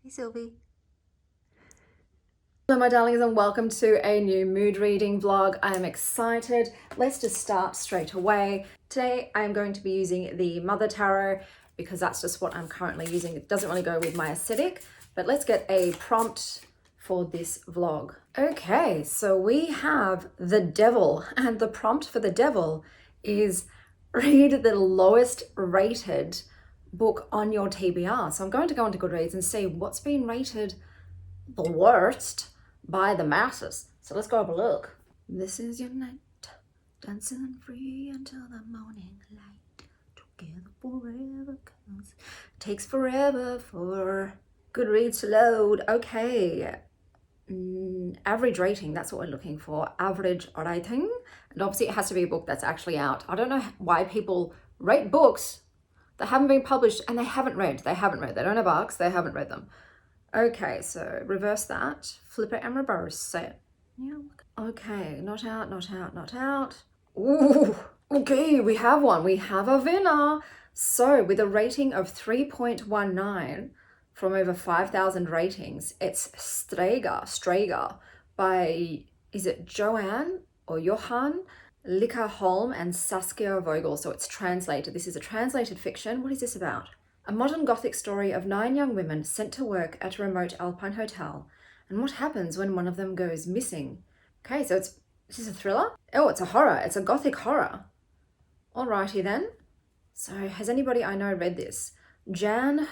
Hey, Sylvie. Hello my darlings and welcome to a new mood reading vlog. I am excited. Let's just start straight away. Today I am going to be using the Mother Tarot because that's just what I'm currently using. It doesn't really go with my aesthetic, but let's get a prompt for this vlog. Okay, so we have the Devil, and the prompt for the Devil is read the lowest rated book on your TBR. So I'm going to go into Goodreads and see what's been rated the worst by the masses. So let's go have a look. This is your night, dancing free until the morning light. Together forever, 'cause it takes forever for Goodreads to load. Okay. Average rating, that's what we're looking for. Average rating. And obviously it has to be a book that's actually out. I don't know why people rate books that haven't been published and they haven't read. They don't have arcs, they haven't read them. Okay, so reverse that, flip it and reverse it. Yeah. Okay, not out, not out, not out. Ooh, okay, we have one. We have a winner. So with a rating of 3.19 from over 5,000 ratings, it's Strager by, is it Joanne or Johan Lickerholm and Saskia Vogel. So it's translated. This is a translated fiction. What is this about? A modern Gothic story of 9 young women sent to work at a remote alpine hotel, and what happens when one of them goes missing. Okay, so is this a thriller? Oh, it's a horror. It's a Gothic horror. Alrighty then. So has anybody I know read this? Jan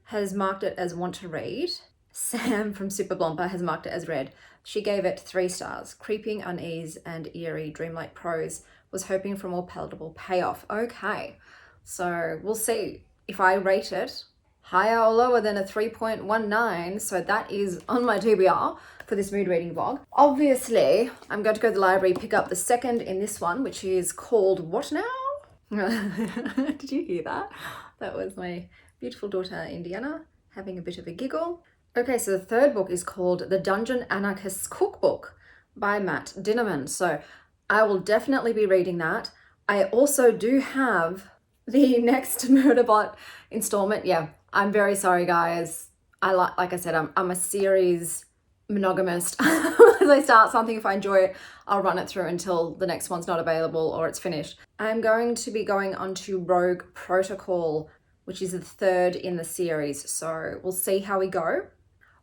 has marked it as want to read. Sam from Super Blomper has marked it as read. She gave it 3 stars. Creeping unease and eerie dreamlike prose. Was hoping for a more palatable payoff. Okay, so we'll see if I rate it higher or lower than a 3.19, so that is on my TBR for this mood reading vlog. Obviously, I'm going to go to the library, pick up the second in this one, which is called What Now? Did you hear that? That was my beautiful daughter, Indiana, having a bit of a giggle. Okay, so the third book is called The Dungeon Anarchist's Cookbook by Matt Dinnerman. So I will definitely be reading that. I also do have the next Murderbot installment. Yeah, I'm very sorry, guys. Like I said, I'm a series monogamist. As I start something, if I enjoy it, I'll run it through until the next one's not available or it's finished. I'm going to be going on to Rogue Protocol, which is the third in the series. So we'll see how we go.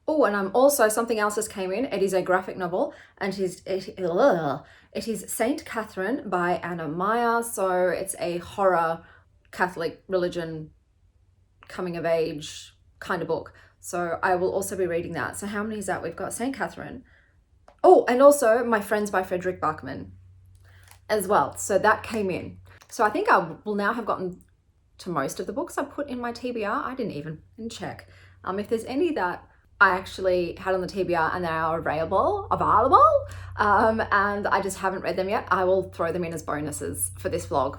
Oh, and I'm also, something else just came in. It is a graphic novel, and it is Saint Catherine by Anna Meyer. So it's a horror Catholic religion coming of age kind of book. So I will also be reading that. So how many is that? We've got St. Catherine. Oh, and also My Friends by Frederick Bachman as well. So that came in. So I think I will now have gotten to most of the books I put in my TBR. I didn't even check. If there's any that I actually had on the TBR and they are available, and I just haven't read them yet, I will throw them in as bonuses for this vlog.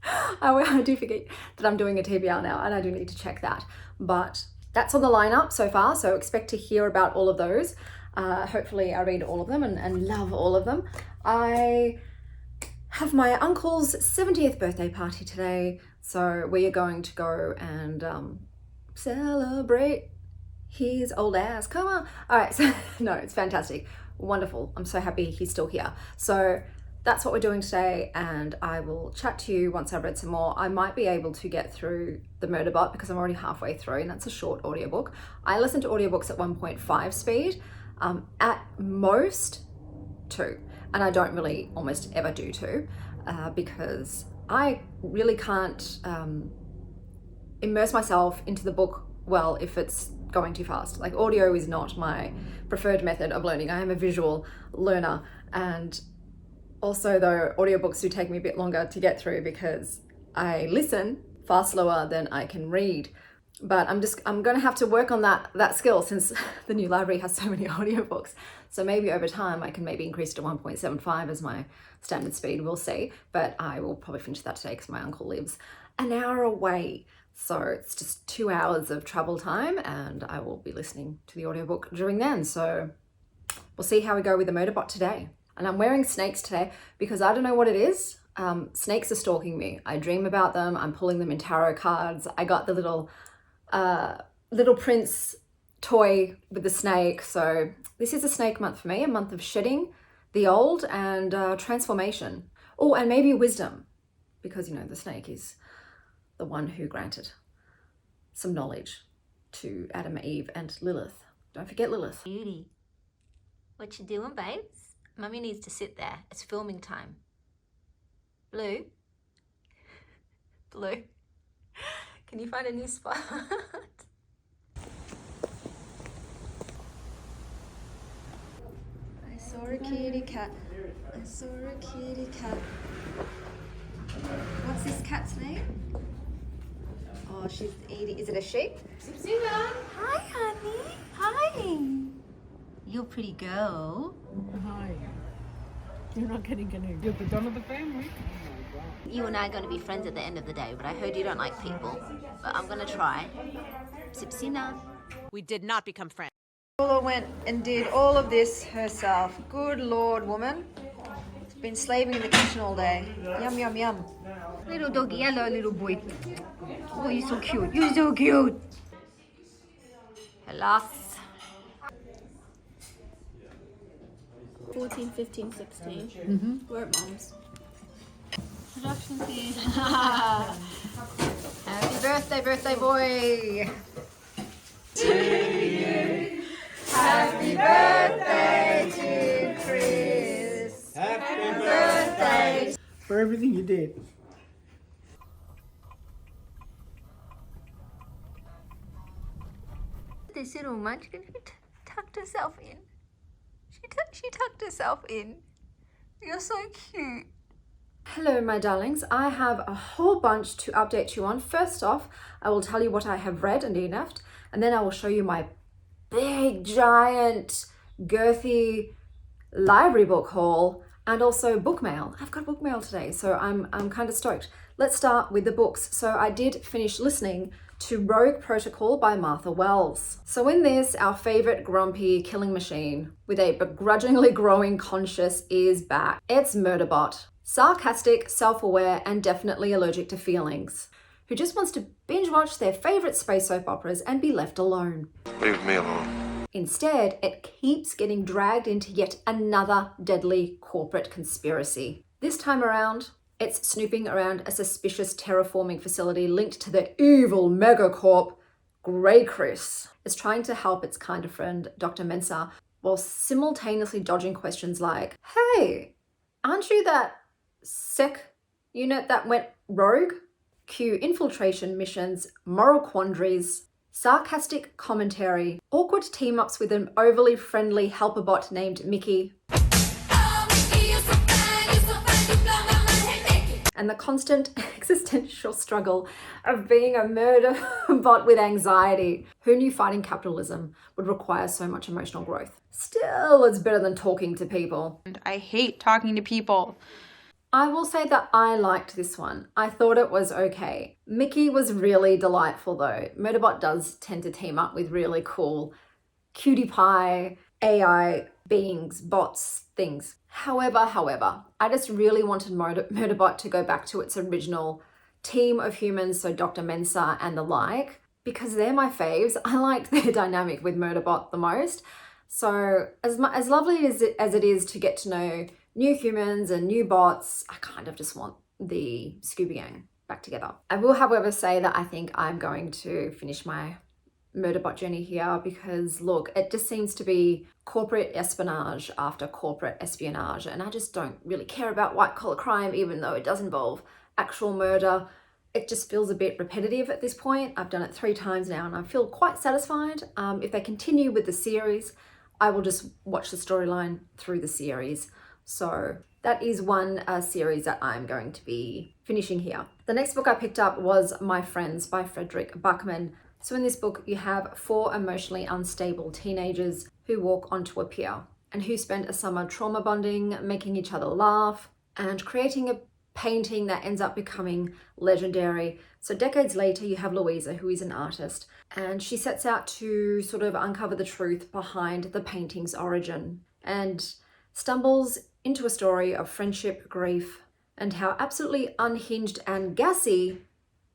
I do forget that I'm doing a TBR now, and I do need to check that. But that's on the lineup so far, so expect to hear about all of those. Hopefully I read all of them and love all of them. I have my uncle's 70th birthday party today, so we are going to go and celebrate his old ass. Come on. All right, so no, it's fantastic. Wonderful. I'm so happy he's still here. So that's what we're doing today, and I will chat to you once I've read some more. I might be able to get through the Murderbot because I'm already halfway through, and that's a short audiobook. I listen to audiobooks at 1.5 speed, at most 2, and I don't really almost ever do 2 because I really can't immerse myself into the book well if it's going too fast. Like, audio is not my preferred method of learning. I am a visual learner, and also, though, audiobooks do take me a bit longer to get through because I listen far slower than I can read. But I'm going to have to work on that skill since the new library has so many audiobooks. So maybe over time I can maybe increase to 1.75 as my standard speed. We'll see. But I will probably finish that today because my uncle lives an hour away. So it's just 2 hours of travel time, and I will be listening to the audiobook during then. So we'll see how we go with the Murderbot today. And I'm wearing snakes today because I don't know what it is. Snakes are stalking me. I dream about them. I'm pulling them in tarot cards. I got the little Little Prince toy with the snake. So this is a snake month for me, a month of shedding the old and transformation. Oh, and maybe wisdom, because, you know, the snake is the one who granted some knowledge to Adam, Eve, and Lilith. Don't forget Lilith. Beauty. What you doing, babes? Mummy needs to sit there. It's filming time. Blue? Blue? Can you find a new spot? I saw a kitty cat. I saw a kitty cat. What's this cat's name? Oh, she's eating. Is it a sheep? Hi, honey. Hi. You're a pretty girl. Hi. You're not getting any. You're the don of the family. You and I are going to be friends at the end of the day, but I heard you don't like people. But I'm going to try. Sipsina. We did not become friends. Paula went and did all of this herself. Good Lord, woman. Been slaving in the kitchen all day. Yum, yum, yum. Little doggy. Hello, little boy. Oh, you're so cute. You're so cute. Hello. 14, 15, 16. We're at mom's. Production team. Happy birthday, birthday boy. Happy birthday to Chris. Happy Birthday. for everything you did. This little munchkin who tucked herself in. She tucked herself in. You're so cute. Hello, my darlings. I have a whole bunch to update you on. First off, I will tell you what I have read and DNF'd, and then I will show you my big, giant, girthy library book haul and also book mail. I've got book mail today, so I'm kind of stoked. Let's start with the books. So I did finish listening to Rogue Protocol by Martha Wells. So in this, our favorite grumpy killing machine with a begrudgingly growing conscience is back. It's Murderbot. Sarcastic, self-aware, and definitely allergic to feelings, who just wants to binge watch their favorite space soap operas and be left alone. Leave me alone. Instead, it keeps getting dragged into yet another deadly corporate conspiracy. This time around, it's snooping around a suspicious terraforming facility linked to the evil megacorp Grey Chris. It's trying to help its kind of friend, Dr. Mensa, while simultaneously dodging questions like, hey, aren't you that sec unit that went rogue? Cue infiltration missions, moral quandaries, sarcastic commentary, awkward team-ups with an overly friendly helper bot named Mickey, and the constant existential struggle of being a murder bot with anxiety. Who knew fighting capitalism would require so much emotional growth? Still, it's better than talking to people. I hate talking to people. I will say that I liked this one. I thought it was okay. Mickey was really delightful though. Murderbot does tend to team up with really cool cutie pie, AI beings, bots, things. However, I just really wanted Murderbot to go back to its original team of humans, so Dr. Mensa and the like, because they're my faves. I like their dynamic with Murderbot the most. So as lovely as it is to get to know new humans and new bots, I kind of just want the Scooby Gang back together. I will, however, say that I think I'm going to finish my Murderbot journey here because, look, it just seems to be corporate espionage after corporate espionage, and I just don't really care about white-collar crime, even though it does involve actual murder. It just feels a bit repetitive at this point. I've done it 3 times now, and I feel quite satisfied. If they continue with the series, I will just watch the storyline through the series. So that is one series that I'm going to be finishing here. The next book I picked up was My Friends by Frederick Buckman. So in this book, you have 4 emotionally unstable teenagers who walk onto a pier and who spend a summer trauma bonding, making each other laugh, and creating a painting that ends up becoming legendary. So decades later, you have Louisa, who is an artist, and she sets out to sort of uncover the truth behind the painting's origin and stumbles into a story of friendship, grief, and how absolutely unhinged and gassy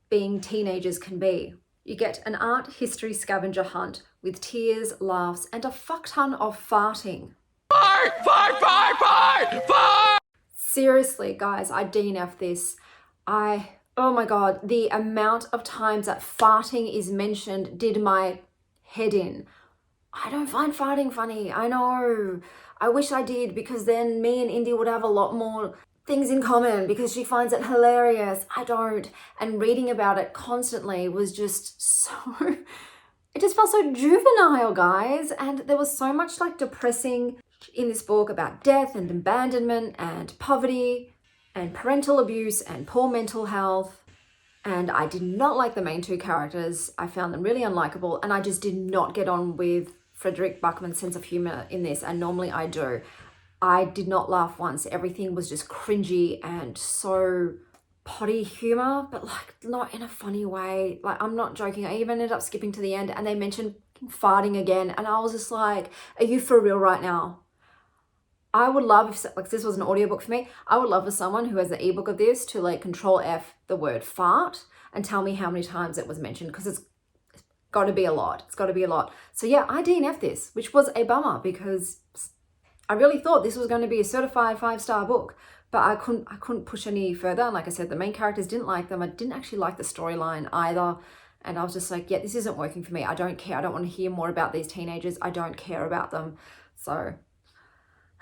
being teenagers can be. You get an art history scavenger hunt with tears, laughs, and a fuck ton of farting. Fart! Seriously, guys, I DNF this. Oh my God, the amount of times that farting is mentioned did my head in. I don't find farting funny, I know. I wish I did, because then me and Indy would have a lot more things in common, because she finds it hilarious. I don't. And reading about it constantly was just so... It just felt so juvenile, guys. And there was so much like depressing in this book about death and abandonment and poverty and parental abuse and poor mental health. And I did not like the main two characters. I found them really unlikable, and I just did not get on with Frederick Buckman's sense of humor in this, and normally I do. I did not laugh once. Everything was just cringy and so potty humor, but like not in a funny way. Like, I'm not joking. I even ended up skipping to the end and they mentioned farting again, and I was just like, are you for real right now? I would love if like this was an audiobook for me. I would love for someone who has the ebook of this to like Control F the word fart and tell me how many times it was mentioned, because it's got to be a lot. It's got to be a lot. So yeah, I DNF this, which was a bummer, because I really thought this was going to be a certified 5-star book, but I couldn't push any further. And like I said, the main characters didn't like them. I didn't actually like the storyline either. And I was just like, yeah, this isn't working for me. I don't care. I don't want to hear more about these teenagers. I don't care about them. So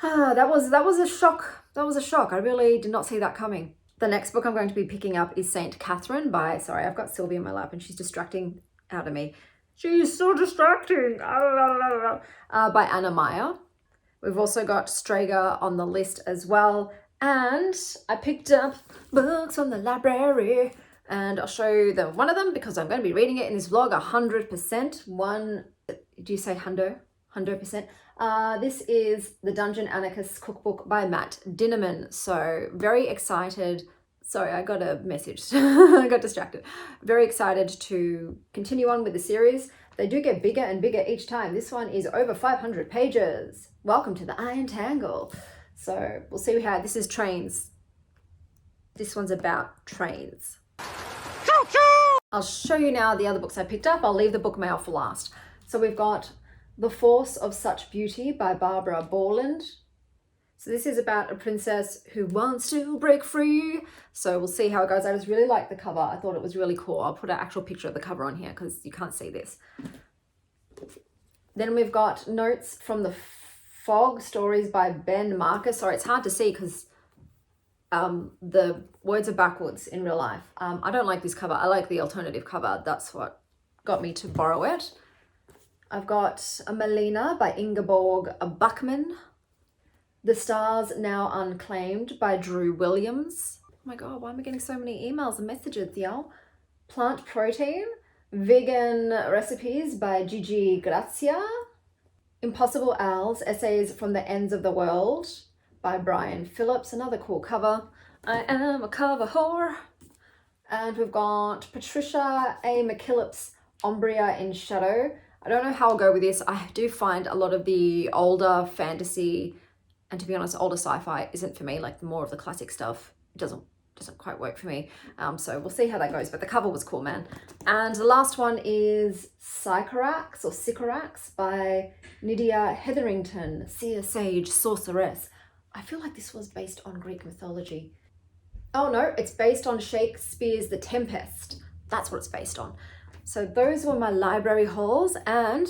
that was a shock. That was a shock. I really did not see that coming. The next book I'm going to be picking up is Saint Catherine by, sorry, I've got Sylvia in my lap and she's distracting out of me. She's so distracting. By Anna Meyer. We've also got Strager on the list as well. And I picked up books from the library, and I'll show you one of them because I'm going to be reading it in this vlog 100%. Do you say 100%? This is The Dungeon Anarchist's Cookbook by Matt Dinnerman. So very excited. Sorry, I got a message. I got distracted. Very excited to continue on with the series. They do get bigger and bigger each time. This one is over 500 pages. Welcome to the Iron Tangle. So we'll see how this is trains. This one's about trains. I'll show you now the other books I picked up. I'll leave the book mail for last. So we've got The Force of Such Beauty by Barbara Borland. So this is about a princess who wants to break free. So we'll see how it goes. I just really like the cover. I thought it was really cool. I'll put an actual picture of the cover on here because you can't see this. Then we've got Notes from the Fog, stories by Ben Marcus. Sorry, it's hard to see because the words are backwards in real life. I don't like this cover. I like the alternative cover. That's what got me to borrow it. I've got Melina by Ingeborg Buckman. The Stars Now Unclaimed by Drew Williams. Oh my God, why am I getting so many emails and messages, y'all? Plant Protein. Vegan Recipes by Gigi Grazia. Impossible Owls, Essays from the Ends of the World by Brian Phillips. Another cool cover. I am a cover whore. And we've got Patricia A. McKillip's Umbria in Shadow. I don't know how I'll go with this. I do find a lot of the older fantasy, and to be honest, older sci-fi isn't for me. Like more of the classic stuff doesn't quite work for me. So we'll see how that goes. But the cover was cool, man. And the last one is Sycorax by Nydia Hetherington, Seer, Sage, Sorceress. I feel like this was based on Greek mythology. Oh no, it's based on Shakespeare's The Tempest. That's what it's based on. So those were my library hauls, and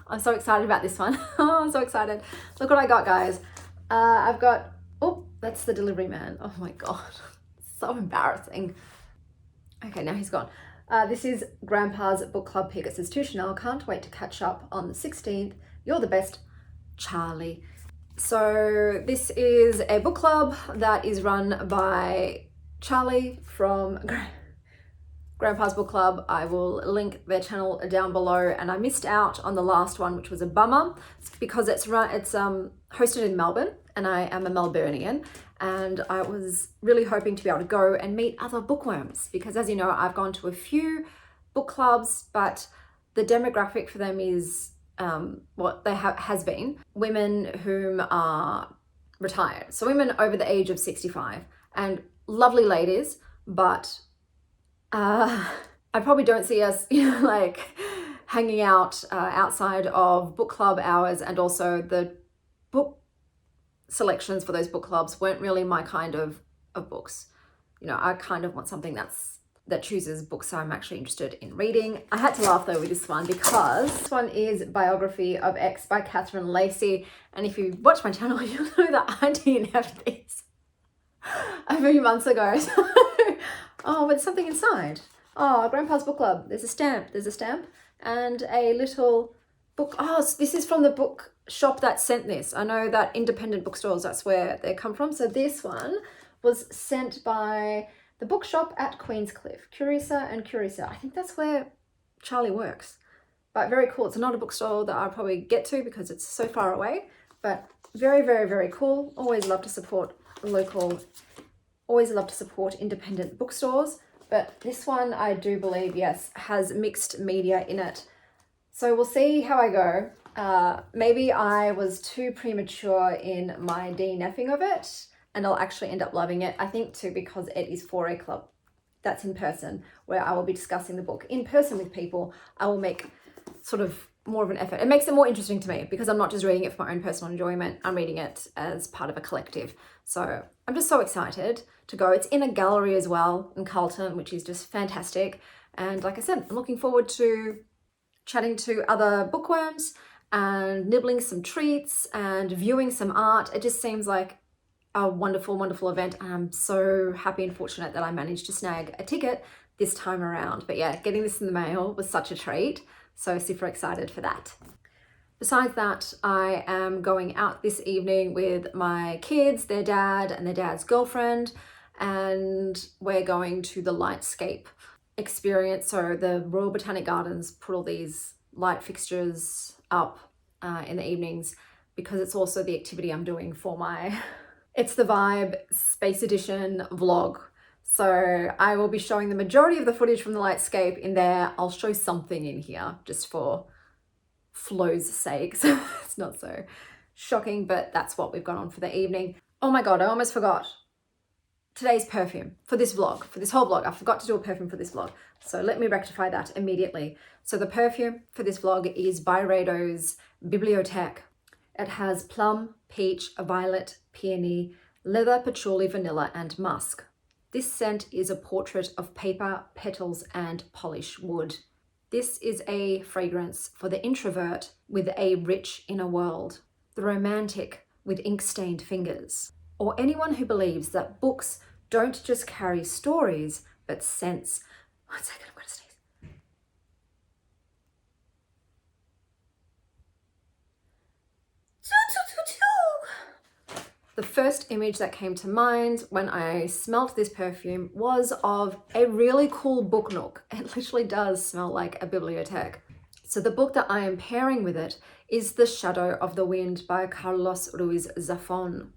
I'm so excited about this one. Oh, I'm so excited. Look what I got, guys. I've got, oh, that's the delivery man. Oh my God. So embarrassing. Okay, now he's gone. This is Grandpa's book club pick. It says, to Chanel, can't wait to catch up on the 16th. You're the best, Charlie. So this is a book club that is run by Charlie from Grandpa's book club. I will link their channel down below, and I missed out on the last one, which was a bummer because it's hosted in Melbourne, and I am a Melburnian, and I was really hoping to be able to go and meet other bookworms because, as you know, I've gone to a few book clubs, but the demographic for them is what they has been women whom are retired, so women over the age of 65, and lovely ladies, but I I probably don't see us, like hanging out outside of book club hours, and also the book selections for those book clubs weren't really my kind of books. I kind of want something that chooses books I'm actually interested in reading. I had to laugh though with this one because this one is Biography of X by Catherine Lacey. And if you watch my channel, you'll know that I DNF'd this a few months ago. So, oh, but something inside. Oh, Grandpa's Book Club. There's a stamp and a little book. Oh, so this is from the book shop that sent this. I know that independent bookstores, that's where they come from. So this one was sent by the bookshop at Queenscliff, Curiosa and Curiosa. I think that's where Charlie works. But very cool. It's not a bookstore that I'll probably get to because it's so far away, but very, very, very cool. Always love to support local, always love to support independent bookstores. But this one, I do believe, yes, has mixed media in it. So we'll see how I go. Maybe I was too premature in my DNFing of it, and I'll actually end up loving it. I think too, because it is for a club that's in person, where I will be discussing the book in person with people. I will make sort of more of an effort. It makes it more interesting to me because I'm not just reading it for my own personal enjoyment. I'm reading it as part of a collective. So I'm just so excited to go. It's in a gallery as well in Carlton, which is just fantastic. And like I said, I'm looking forward to chatting to other bookworms and nibbling some treats and viewing some art. It just seems like a wonderful, wonderful event. And I'm so happy and fortunate that I managed to snag a ticket this time around. But yeah, getting this in the mail was such a treat. So super excited for that. Besides that, I am going out this evening with my kids, their dad and their dad's girlfriend, and we're going to the Lightscape experience. So the Royal Botanic Gardens put all these light fixtures up in the evenings because it's also the activity I'm doing for my It's the Vibe Space Edition vlog. So I will be showing the majority of the footage from the Lightscape in there. I'll show something in here just for flow's sake. So it's not so shocking, but that's what we've got on for the evening. Oh my God, I almost forgot. Today's perfume for this vlog, for this whole vlog. I forgot to do a perfume for this vlog. So let me rectify that immediately. So the perfume for this vlog is Byredo's Bibliothèque. It has plum, peach, violet, peony, leather, patchouli, vanilla, and musk. This scent is a portrait of paper, petals, and polish wood. This is a fragrance for the introvert with a rich inner world, the romantic with ink-stained fingers, or anyone who believes that books don't just carry stories, but scents. 1 second, I'm gonna sneeze. The first image that came to mind when I smelled this perfume was of a really cool book nook. It literally does smell like a bibliothèque. So the book that I am pairing with it is The Shadow of the Wind by Carlos Ruiz Zafón.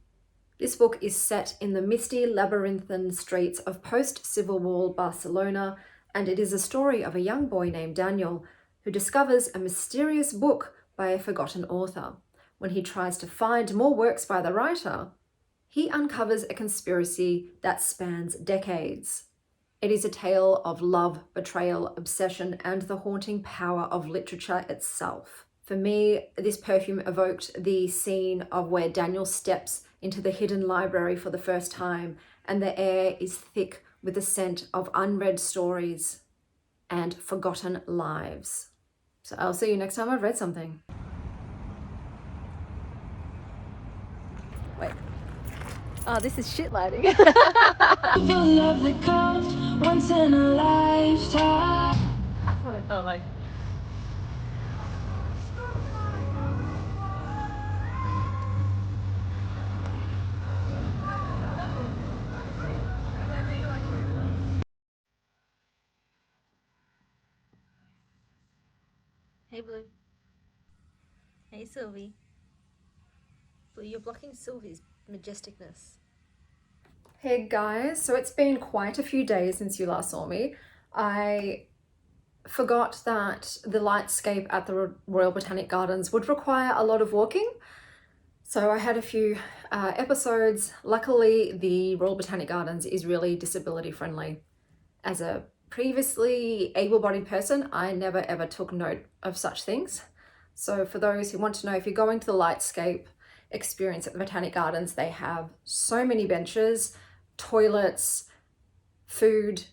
This book is set in the misty labyrinthine streets of post-Civil War Barcelona, and it is a story of a young boy named Daniel who discovers a mysterious book by a forgotten author. When he tries to find more works by the writer, he uncovers a conspiracy that spans decades. It is a tale of love, betrayal, obsession, and the haunting power of literature itself. For me, this perfume evoked the scene of where Daniel steps into the hidden library for the first time, and the air is thick with the scent of unread stories and forgotten lives. So I'll see you next time I've read something. Wait. Oh, this is shit lighting. Love that comes once in a lifetime. Oh, like. Hey, Blue. Hey, Sylvie. Blue, you're blocking Sylvie's majesticness. Hey guys, so it's been quite a few days since you last saw me. I forgot that the Lightscape at the Royal Botanic Gardens would require a lot of walking. So I had a few episodes. Luckily, the Royal Botanic Gardens is really disability friendly as a previously able-bodied person, I never ever took note of such things. So for those who want to know, if you're going to the Lightscape experience at the Botanic Gardens, they have so many benches, toilets, food,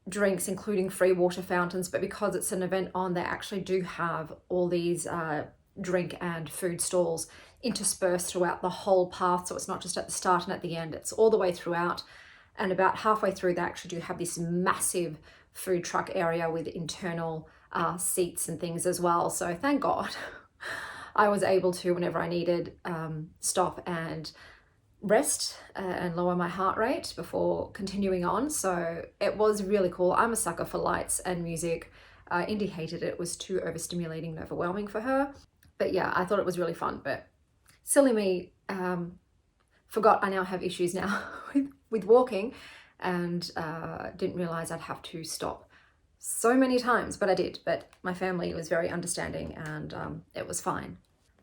drinks, including free water fountains. But because it's an event on, they actually do have all these drink and food stalls interspersed throughout the whole path. So it's not just at the start and at the end, it's all the way throughout. And about halfway through, they actually do have this massive food truck area with internal seats and things as well. So thank God I was able to, whenever I needed, stop and rest and lower my heart rate before continuing on. So it was really cool. I'm a sucker for lights and music. Indy hated it. It was too overstimulating and overwhelming for her. But yeah, I thought it was really fun. But silly me, forgot I now have issues now with walking, and didn't realize I'd have to stop so many times, but I did. But my family was very understanding, and it was fine.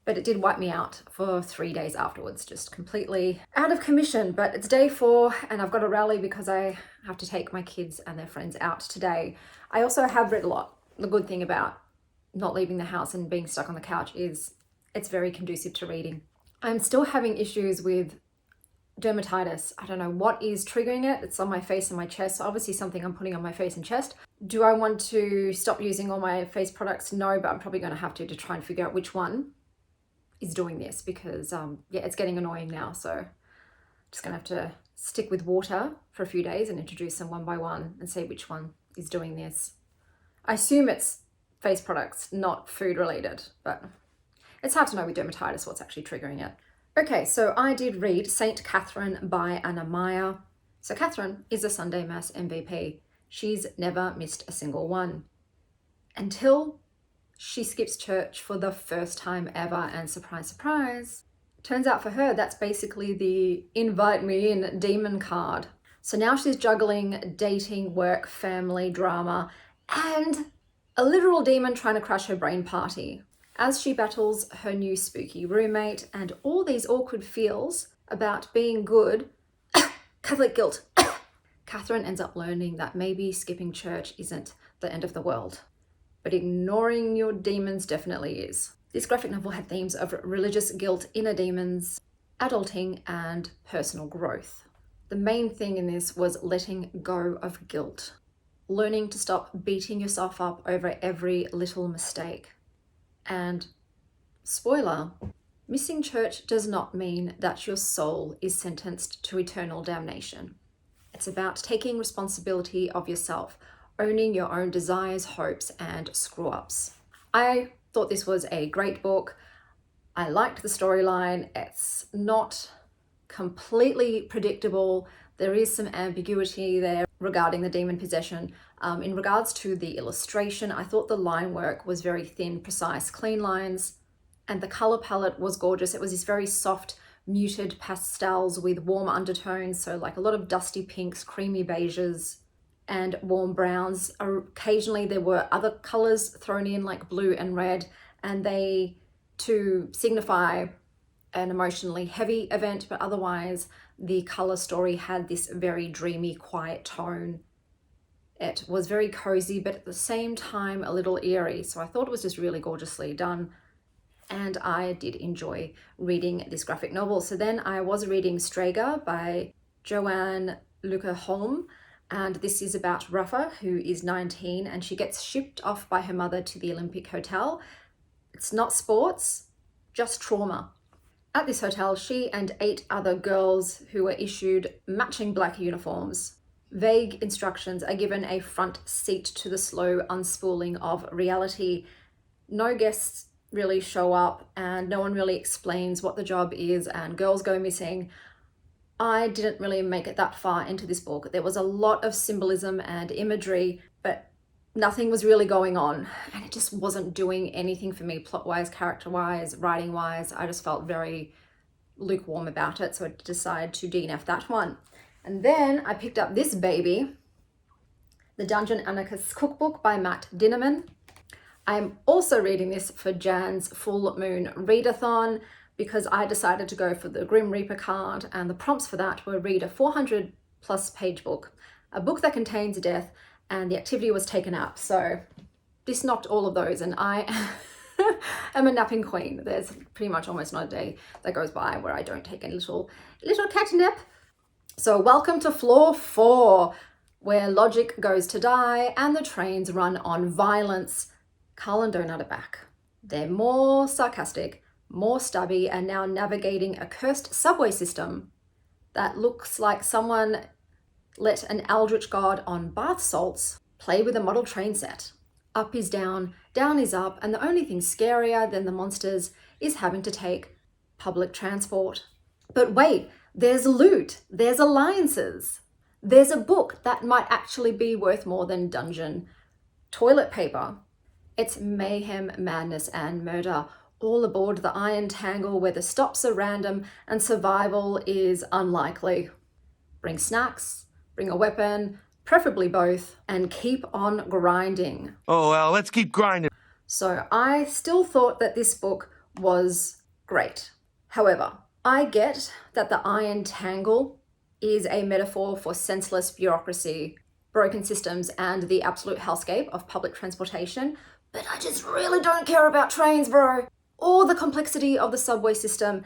But it did wipe me out for 3 days afterwards, just completely out of commission. But it's day 4 and I've got a rally because I have to take my kids and their friends out today. I also have read a lot. The good thing about not leaving the house and being stuck on the couch is it's very conducive to reading. I'm still having issues with dermatitis. I don't know what is triggering it. It's on my face and my chest. So obviously something I'm putting on my face and chest. Do I want to stop using all my face products? No, but I'm probably going to have to try and figure out which one is doing this, because yeah, it's getting annoying now. So just gonna have to stick with water for a few days and introduce them one by one and see which one is doing this. I assume it's face products, not food related, but it's hard to know with dermatitis what's actually triggering it. Okay, so I did read Saint Catherine by Anna Meyer. So Catherine is a Sunday Mass MVP. She's never missed a single one until she skips church for the first time ever, and surprise, surprise, turns out for her that's basically the invite me in demon card. So now she's juggling dating, work, family, drama, and a literal demon trying to crash her brain party as she battles her new spooky roommate and all these awkward feels about being good. Catholic guilt. Catherine ends up learning that maybe skipping church isn't the end of the world, but ignoring your demons definitely is. This graphic novel had themes of religious guilt, inner demons, adulting, and personal growth. The main thing in this was letting go of guilt, learning to stop beating yourself up over every little mistake. And spoiler, missing church does not mean that your soul is sentenced to eternal damnation. It's about taking responsibility of yourself, owning your own desires, hopes, and screw-ups. I thought this was a great book. I liked the storyline. It's not completely predictable. There is some ambiguity there regarding the demon possession. In regards to the illustration, I thought the line work was very thin, precise, clean lines, and the color palette was gorgeous. It was this very soft, muted pastels with warm undertones, so like a lot of dusty pinks, creamy beiges, and warm browns. Occasionally there were other colors thrown in like blue and red, and they to signify an emotionally heavy event, but otherwise the color story had this very dreamy, quiet tone. It was very cozy, but at the same time a little eerie. So I thought it was just really gorgeously done, and I did enjoy reading this graphic novel. So then I was reading Strager by Joanne Luca-Holm, and this is about Rafa, who is 19, and she gets shipped off by her mother to the Olympic Hotel. It's not sports, just trauma. At this hotel, she and 8 other girls who were issued matching black uniforms. Vague instructions are given a front seat to the slow unspooling of reality. No guests really show up, and no one really explains what the job is, and girls go missing. I didn't really make it that far into this book. There was a lot of symbolism and imagery, but nothing was really going on, and it just wasn't doing anything for me plot-wise, character-wise, writing-wise. I just felt very lukewarm about it, so I decided to DNF that one. And then I picked up this baby, The Dungeon Anarchist's Cookbook by Matt Dinnerman. I'm also reading this for Jan's full moon readathon because I decided to go for the Grim Reaper card, and the prompts for that were read a 400+ page book, a book that contains death, and the activity was taken up. So this knocked all of those, and I am a napping queen. There's pretty much almost not a day that goes by where I don't take a little cat nap. So welcome to floor 4, where logic goes to die and the trains run on violence. Carl and Donut are back. They're more sarcastic, more stubby, and now navigating a cursed subway system that looks like someone let an eldritch god on bath salts play with a model train set. Up is down, down is up, and the only thing scarier than the monsters is having to take public transport. But wait, there's loot, there's alliances, there's a book that might actually be worth more than dungeon toilet paper. It's mayhem, madness, and murder, all aboard the iron tangle where the stops are random and survival is unlikely. Bring snacks, bring a weapon, preferably both, and keep on grinding. Oh, well, let's keep grinding. So I still thought that this book was great. However, I get that the iron tangle is a metaphor for senseless bureaucracy, broken systems, and the absolute hellscape of public transportation, but I just really don't care about trains, bro. Or the complexity of the subway system,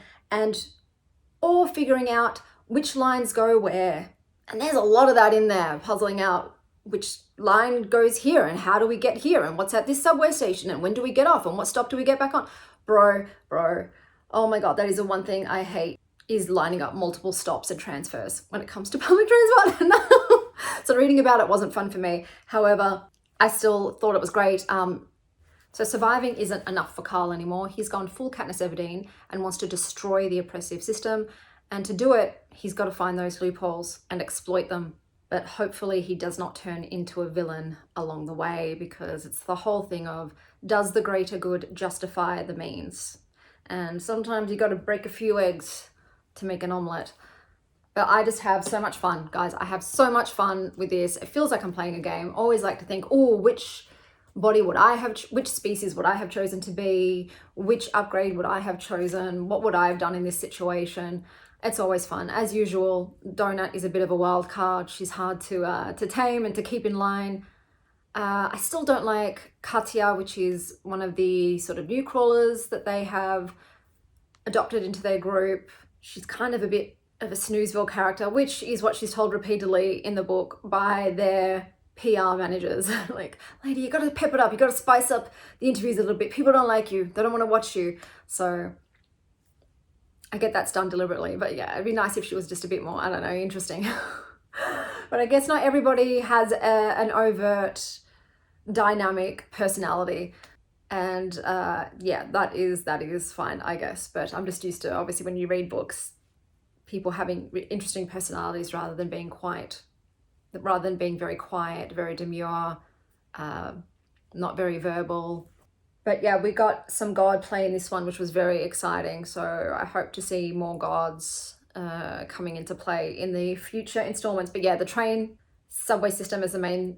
or figuring out which lines go where. And there's a lot of that in there, puzzling out which line goes here and how do we get here and what's at this subway station and when do we get off and what stop do we get back on. Bro, oh my God, that is the one thing I hate, is lining up multiple stops and transfers when it comes to public transport. So reading about it wasn't fun for me. However, I still thought it was great. So surviving isn't enough for Carl anymore. He's gone full Katniss Everdeen and wants to destroy the oppressive system. And to do it, he's got to find those loopholes and exploit them. But hopefully he does not turn into a villain along the way, because it's the whole thing of, does the greater good justify the means? And sometimes you got to break a few eggs to make an omelette. But I just have so much fun, guys. I have so much fun with this. It feels like I'm playing a game. Always like to think, oh, which body would I have, which species would I have chosen to be? Which upgrade would I have chosen? What would I have done in this situation? It's always fun. As usual, Donut is a bit of a wild card. She's hard to tame and to keep in line. I still don't like Katya, which is one of the sort of new crawlers that they have adopted into their group. She's kind of a bit of a snoozeville character, which is what she's told repeatedly in the book by their PR managers. Like, lady, you gotta pep it up, you gotta spice up the interviews a little bit. People don't like you, they don't want to watch you. So I get that's done deliberately, but yeah, it'd be nice if she was just a bit more, I don't know, interesting. But I guess not everybody has an overt dynamic personality, and yeah, that is fine, I guess. But I'm just used to, obviously, when you read books, people having interesting personalities rather than being very quiet, very demure, not very verbal. But yeah, we got some god play in this one, which was very exciting. So I hope to see more gods coming into play in the future installments. But yeah, the train subway system as the main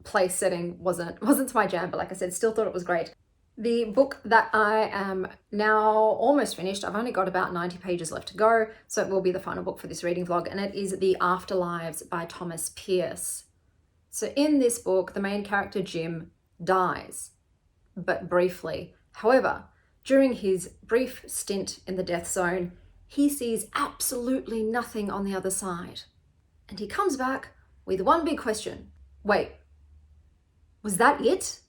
place setting wasn't to my jam, but like I said, still thought it was great. The book that I am now almost finished, I've only got about 90 pages left to go, so it will be the final book for this reading vlog, and it is The Afterlives by Thomas Pierce. So in this book, the main character Jim dies, but briefly. However, during his brief stint in the death zone, he sees absolutely nothing on the other side. And he comes back with one big question. Wait, was that it?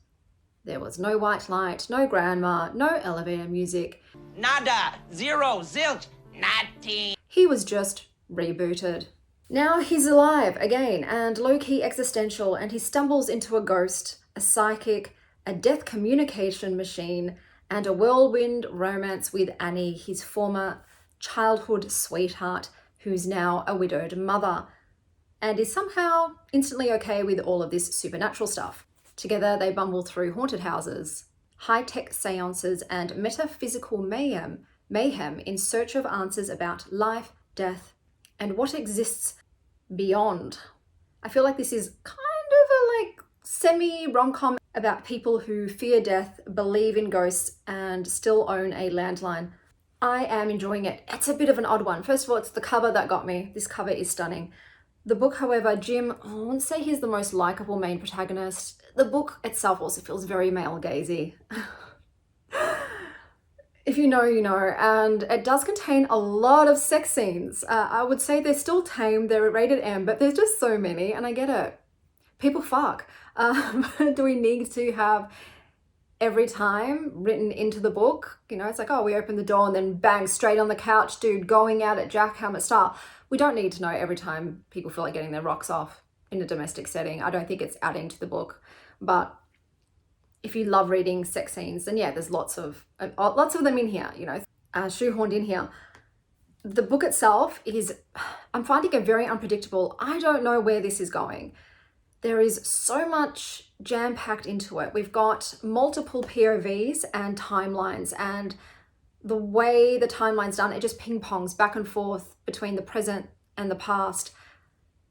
There was no white light, no grandma, no elevator music. Nada, zero, zilch, nothing. He was just rebooted. Now he's alive again and low-key existential, and he stumbles into a ghost, a psychic, a death communication machine, and a whirlwind romance with Annie, his former childhood sweetheart, who's now a widowed mother, and is somehow instantly okay with all of this supernatural stuff. Together they bumble through haunted houses, high-tech seances, and metaphysical mayhem in search of answers about life, death, and what exists beyond. I feel like this is kind of a semi-rom-com about people who fear death, believe in ghosts, and still own a landline. I am enjoying it. It's a bit of an odd one. First of all, it's the cover that got me. This cover is stunning. The book, however, Jim, I wouldn't say he's the most likable main protagonist. The book itself also feels very male-gazy. If you know, you know, and it does contain a lot of sex scenes. I would say they're still tame, they're rated M, but there's just so many, and I get it. People fuck. Do we need to have every time written into the book? You know, it's like, oh, we open the door and then bang, straight on the couch, dude, going out at jackhammer style. We don't need to know every time people feel like getting their rocks off in a domestic setting. I don't think it's adding to the book, but if you love reading sex scenes, then yeah, there's lots of them in here, you know, shoehorned in here. The book itself is, I'm finding it very unpredictable. I don't know where this is going. There is so much jam-packed into it. We've got multiple POVs and timelines, and the way the timeline's done, it just ping-pongs back and forth between the present and the past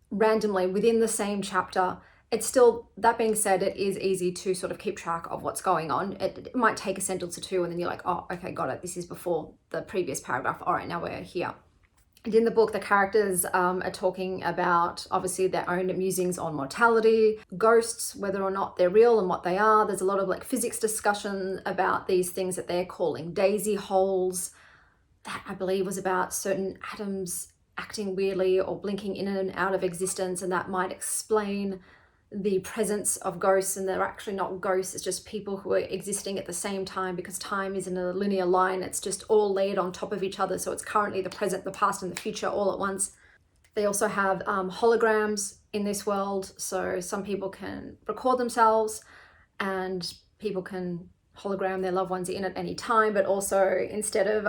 randomly within the same chapter. It's still, that being said, it is easy to sort of keep track of what's going on. It might take a sentence or two and then you're like, oh, okay, got it. This is before the previous paragraph. All right, now we're here. And in the book, the characters are talking about, obviously, their own musings on mortality, ghosts, whether or not they're real and what they are. There's a lot of like physics discussion about these things that they're calling daisy holes. That, I believe, was about certain atoms acting weirdly or blinking in and out of existence, and that might explain the presence of ghosts. And they're actually not ghosts, it's just people who are existing at the same time, because time isn't a linear line, it's just all layered on top of each other. So it's currently the present, the past, and the future all at once. They also have holograms in this world, so some people can record themselves and people can hologram their loved ones in at any time, but also instead of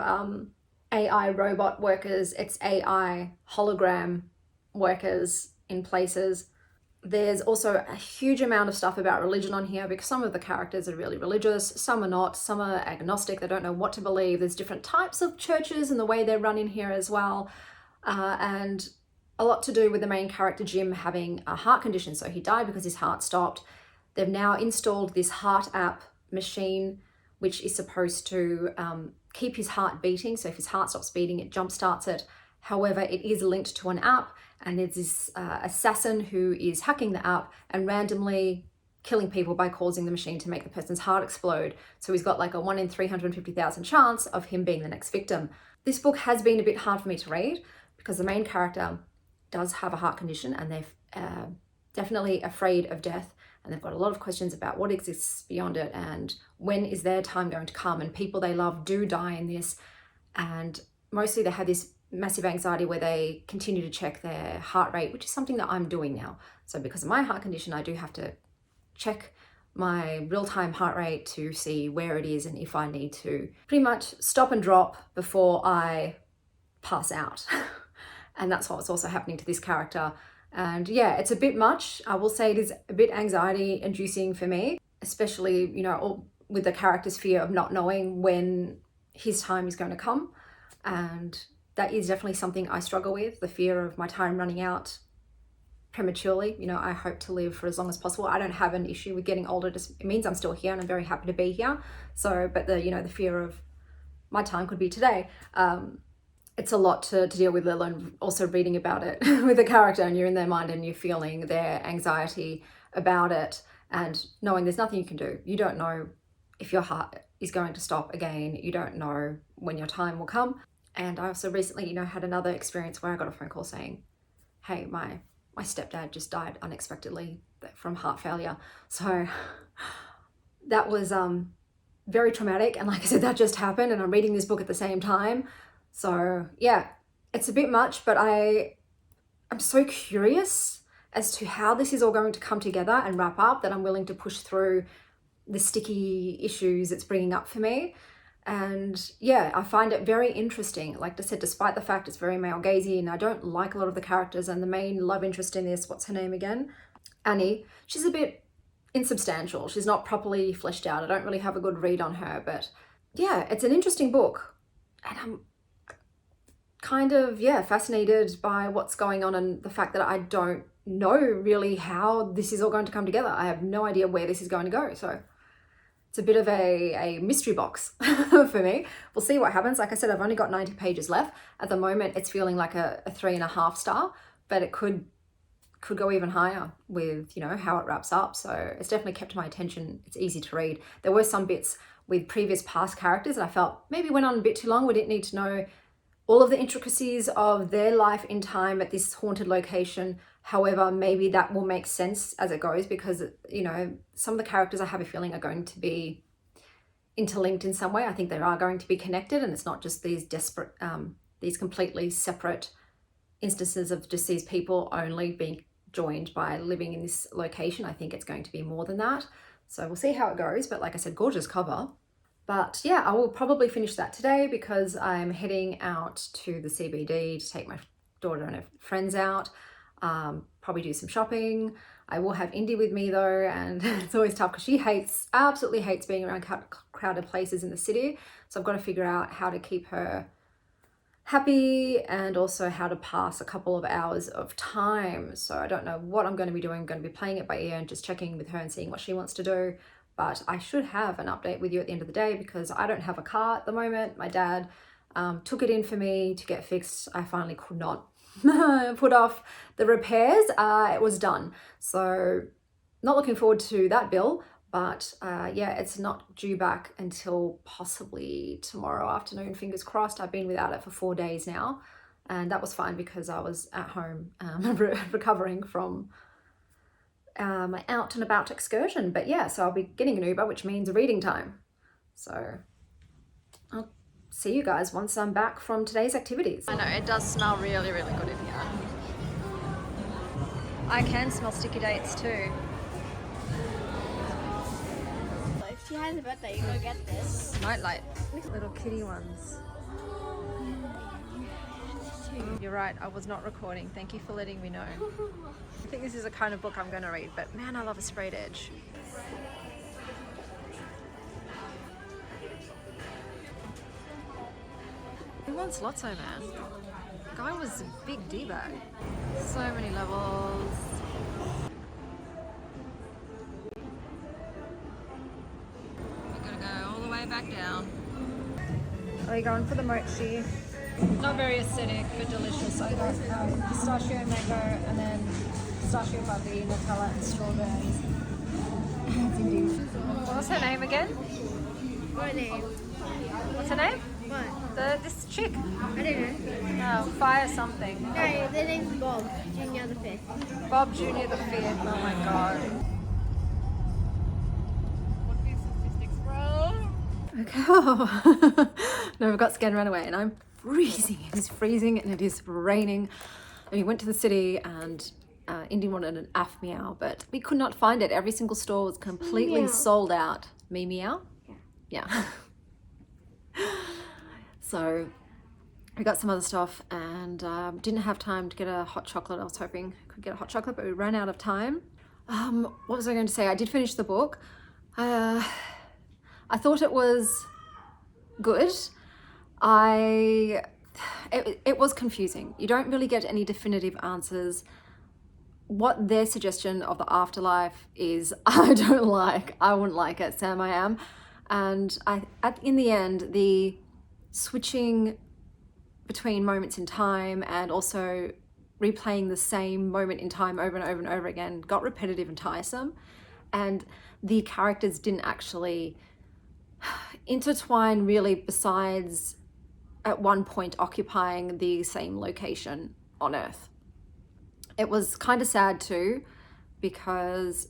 AI robot workers, it's AI hologram workers in places. There's also a huge amount of stuff about religion on here, because some of the characters are really religious, some are not, some are agnostic, they don't know what to believe. There's different types of churches and the way they're run in here as well. And a lot to do with the main character, Jim, having a heart condition. So he died because his heart stopped. They've now installed this heart app machine, which is supposed to keep his heart beating. So if his heart stops beating, it jumpstarts it. However, it is linked to an app, and there's this assassin who is hacking the app and randomly killing people by causing the machine to make the person's heart explode. So he's got like a 1 in 350,000 chance of him being the next victim. This book has been a bit hard for me to read because the main character does have a heart condition, and they're definitely afraid of death, and they've got a lot of questions about what exists beyond it and when is their time going to come. And people they love do die in this, and mostly they have this massive anxiety where they continue to check their heart rate, which is something that I'm doing now. So because of my heart condition, I do have to check my real-time heart rate to see where it is and if I need to pretty much stop and drop before I pass out. And that's what's also happening to this character. And yeah, it's a bit much. I will say it is a bit anxiety inducing for me, especially, you know, with the character's fear of not knowing when his time is going to come. And that is definitely something I struggle with, the fear of my time running out prematurely. You know, I hope to live for as long as possible. I don't have an issue with getting older. It means I'm still here and I'm very happy to be here. So, but the, you know, the fear of my time could be today. It's a lot to deal with, let alone also reading about it with a character, and you're in their mind and you're feeling their anxiety about it and knowing there's nothing you can do. You don't know if your heart is going to stop again. You don't know when your time will come. And I also recently, you know, had another experience where I got a phone call saying, hey, my stepdad just died unexpectedly from heart failure. So that was very traumatic. And like I said, that just happened, and I'm reading this book at the same time. So yeah, it's a bit much, but I'm so curious as to how this is all going to come together and wrap up that I'm willing to push through the sticky issues it's bringing up for me. And yeah, I find it very interesting. Like I said, despite the fact it's very male-gazy and I don't like a lot of the characters, and the main love interest in this, what's her name again? Annie. She's a bit insubstantial. She's not properly fleshed out. I don't really have a good read on her, but yeah, it's an interesting book. And I'm kind of, yeah, fascinated by what's going on and the fact that I don't know really how this is all going to come together. I have no idea where this is going to go. So it's a bit of a mystery box for me. We'll see what happens. Like I said, I've only got 90 pages left. At the moment, it's feeling like a 3.5 star, but it could could go even higher with, you know, how it wraps up. So it's definitely kept my attention. It's easy to read. There were some bits with previous past characters and I felt maybe went on a bit too long. We didn't need to know all of the intricacies of their life in time at this haunted location. However, maybe that will make sense as it goes, because, you know, some of the characters I have a feeling are going to be interlinked in some way. I think they are going to be connected, and it's not just these desperate, these completely separate instances of just these people only being joined by living in this location. I think it's going to be more than that. So we'll see how it goes. But like I said, gorgeous cover. But yeah, I will probably finish that today because I'm heading out to the CBD to take my daughter and her friends out, probably do some shopping. I will have Indy with me though, and it's always tough because she absolutely hates being around crowded places in the city. So I've got to figure out how to keep her happy and also how to pass a couple of hours of time. So I don't know what I'm going to be doing. I'm going to be playing it by ear and just checking with her and seeing what she wants to do. But I should have an update with you at the end of the day because I don't have a car at the moment. My dad took it in for me to get fixed. I finally could not put off the repairs. It was done. So not looking forward to that bill. But yeah, it's not due back until possibly tomorrow afternoon, fingers crossed. I've been without it for 4 days now. And that was fine because I was at home recovering from my out and about excursion. But yeah, so I'll be getting an Uber, which means reading time. So I'll see you guys once I'm back from today's activities. I know, it does smell really, really good in here. I can smell sticky dates too. If she has a birthday, you go get this. Nightlight, little kitty ones. You're right, I was not recording. Thank you for letting me know. I think this is the kind of book I'm going to read, but man, I love a sprayed edge. Who wants Lotso, man? The guy was a big D-bag. So many levels. We're gonna go all the way back down. Are we going for the mochi? Not very acidic, but delicious. I got pistachio mango and then pistachio bubbly, Nutella and strawberries. What's her name again? What name? What's her name? What? This chick. I don't know. Oh, Fire something. No, their name's Bob, Junior the 5th. Bob Jr. the 5th. Oh my god. Okay. No, we've got scared and ran away, and I'm freezing. It is freezing and it is raining. And we went to the city and Indy wanted an af meow, but we could not find it. Every single store was completely sold out. Me meow? Yeah. So we got some other stuff and didn't have time to get a hot chocolate. I was hoping I could get a hot chocolate, but we ran out of time. What was I going to say? I did finish the book. I thought it was good. It was confusing. You don't really get any definitive answers. What their suggestion of the afterlife is, I don't like. I wouldn't like it, Sam, I am. And in the end, the switching between moments in time and also replaying the same moment in time over and over and over again got repetitive and tiresome. And the characters didn't actually intertwine really, besides at one point occupying the same location on Earth. It was kind of sad too, because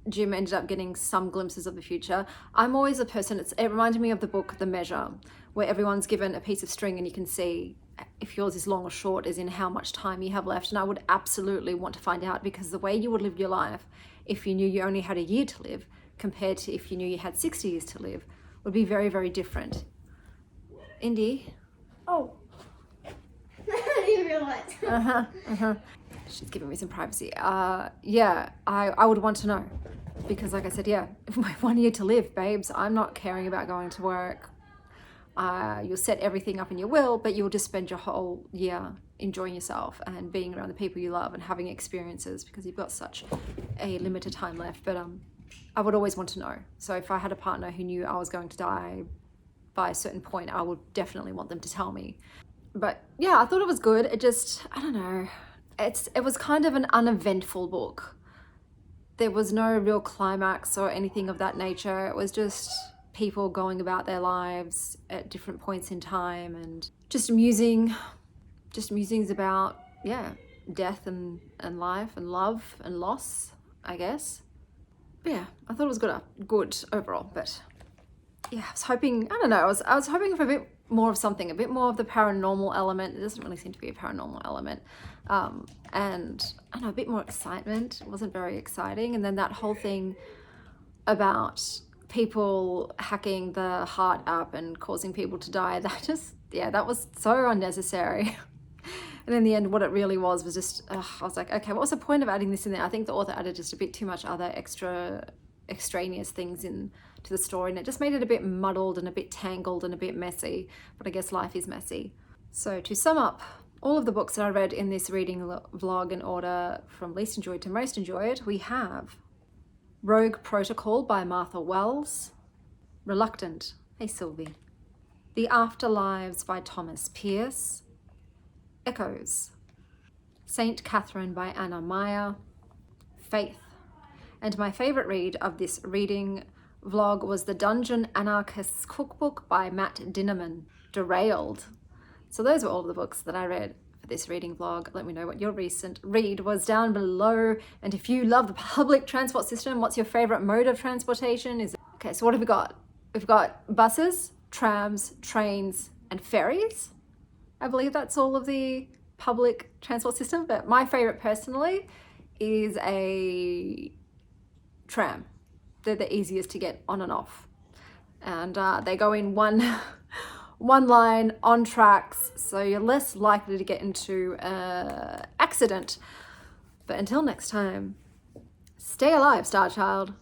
Jim ended up getting some glimpses of the future. I'm always a person, it reminded me of the book The Measure, where everyone's given a piece of string and you can see if yours is long or short, as in how much time you have left. And I would absolutely want to find out, because the way you would live your life if you knew you only had a year to live compared to if you knew you had 60 years to live would be very, very different. Indy? Oh. I didn't realize. She's giving me some privacy. Yeah, I would want to know, because like I said, yeah, my 1 year to live, babes. I'm not caring about going to work. You'll set everything up in your will, but you'll just spend your whole year enjoying yourself and being around the people you love and having experiences, because you've got such a limited time left. But I would always want to know. So if I had a partner who knew I was going to die by a certain point, I would definitely want them to tell me. But yeah, I thought it was good. It just, I don't know, it was kind of an uneventful book. There was no real climax or anything of that nature. It was just people going about their lives at different points in time and just musings about, yeah, death and life and love and loss, I guess. But yeah, I thought it was good overall. But yeah, I was hoping, I don't know, I was hoping for a bit more of something, a bit more of the paranormal element. It doesn't really seem to be a paranormal element. And I don't know, a bit more excitement. It wasn't very exciting. And then that whole thing about people hacking the heart app and causing people to die, that was so unnecessary. And in the end, what it really was just, I was like, okay, what was the point of adding this in there? I think the author added just a bit too much other extraneous things into the story, and it just made it a bit muddled and a bit tangled and a bit messy. But I guess life is messy. So to sum up all of the books that I read in this reading vlog in order from least enjoyed to most enjoyed, we have Rogue Protocol by Martha Wells, Reluctant, hey Sylvie, The Afterlives by Thomas Pierce, Echoes, Saint Catherine by Anna Meyer, Faith, and my favorite read of this reading vlog was The Dungeon Anarchist's Cookbook by Matt Dinnerman, Derailed. So those were all of the books that I read for this reading vlog. Let me know what your recent read was down below. And if you love the public transport system, what's your favorite mode of transportation? Okay, so what have we got? We've got buses, trams, trains, and ferries. I believe that's all of the public transport system, but my favorite personally is a tram. They're the easiest to get on and off. And they go in one line on tracks, so you're less likely to get into an accident. But until next time, stay alive, Star Child.